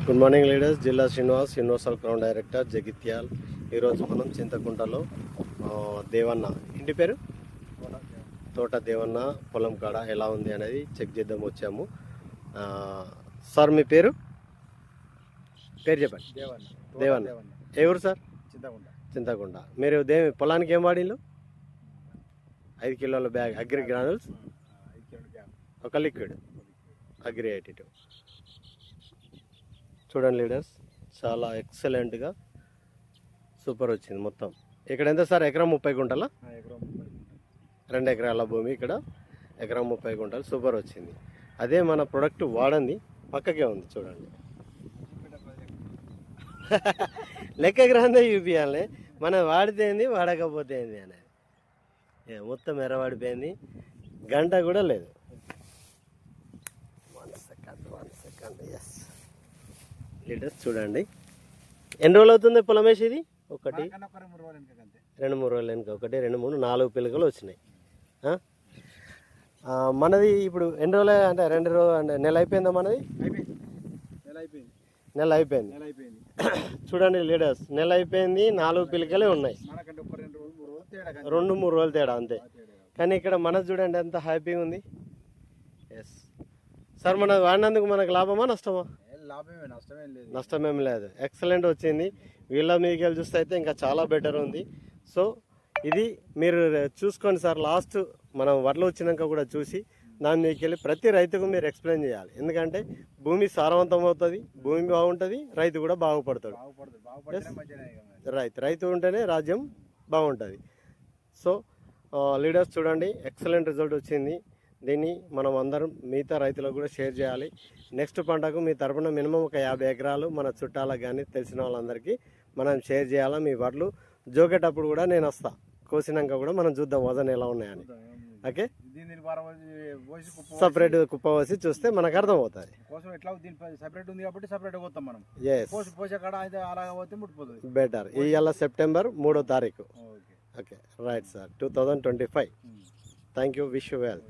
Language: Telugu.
Good morning leaders. జిల్లా Srinivas, universal crown director, Jagtial. ఈరోజు మనం చింతకుంటలో దేవన్న, ఇంటి పేరు తోట దేవన్న పొలం కాడ ఎలా ఉంది అనేది చెక్ చేద్దాం వచ్చాము. సార్ మీ పేరు చెప్పండి. దేవన్న. ఏ ఊరు సార్? చింతకుంట. మీరు పొలానికి ఏం వాడిళ్ళు? 5 కిలోల బ్యాగ్ అగ్రి గ్రానుల్స్, ఒక లిక్విడ్ అగ్రి 82. చూడండి లీడర్స్, చాలా ఎక్సలెంట్గా సూపర్ వచ్చింది మొత్తం. ఇక్కడ ఎంత సార్? ఎకరం 30 గుంటల, 2 ఎకరాల భూమి. ఇక్కడ ఎకరం 30 గుంటలు సూపర్ వచ్చింది. అదే మన ప్రొడక్ట్ వాడంది పక్కకే ఉంది చూడండి. లెక్క గ్రాందే చూపించాలి, మనం వాడితే ఏంది వాడకపోతే ఏంది అనేది. మొత్తం ఎర్రవాడిపోయింది, గంట కూడా లేదు. 1 సెకండ్. ఎస్ లీటర్స్ చూడండి. ఎన్ని రోజులు అవుతుంది పొలం వేసి? ఇది 1 2 3 రోజులు వెనుక 1 2 3 4 పిలకలు వచ్చినాయి. మనది ఇప్పుడు ఎన్ని రోజులు అంటే 2 రోజులు అంటే నెల అయిపోయిందా? మనది నెల అయిపోయింది. చూడండి లీడర్స్, నెల అయిపోయింది, 4 పిలకలే ఉన్నాయి. 2 3 రోజులు తేడా అంతే. కానీ ఇక్కడ మనది చూడండి ఎంత హ్యాపీగా ఉంది. ఎస్ సార్, మన వాడినందుకు మనకు లాభమా నష్టమా? నష్టమేం లేదు. ఎక్సలెంట్ వచ్చింది. వీళ్ళ మీకు వెళ్ళి చూస్తే అయితే ఇంకా చాలా బెటర్ ఉంది. సో ఇది మీరు చూసుకోండి సార్. లాస్ట్ మనం వడ్లు వచ్చినాక కూడా చూసి దాని మీకు వెళ్ళి ప్రతి రైతుకు మీరు ఎక్స్ప్లెయిన్ చేయాలి. ఎందుకంటే భూమి సారవంతం అవుతుంది, భూమి బాగుంటుంది, రైతు కూడా బాగుపడతాడు. రైతు ఉంటేనే రాజ్యం బాగుంటుంది. సో లీడర్స్ చూడండి, ఎక్సలెంట్ రిజల్ట్ వచ్చింది. దీన్ని మనం అందరం మిగతా రైతులకు కూడా షేర్ చేయాలి. నెక్స్ట్ పంటకు మీ తరపున మినిమం ఒక 50 ఎకరాలు మన చుట్టాలకు కానీ తెలిసిన వాళ్ళందరికీ మనం షేర్ చేయాలా. మీ వడ్లు జోకేటప్పుడు కూడా నేను వస్తా, కోసినాక కూడా మనం చూద్దాం వజన్ ఎలా ఉన్నాయని. ఓకే, సపరేట్ కుప్ప పోసి చూస్తే మనకు అర్థం అవుతుంది. బెటర్. ఇవాళ సెప్టెంబర్ 3వ తారీఖు. Okay right sir, 2025. Thank you, wish you well.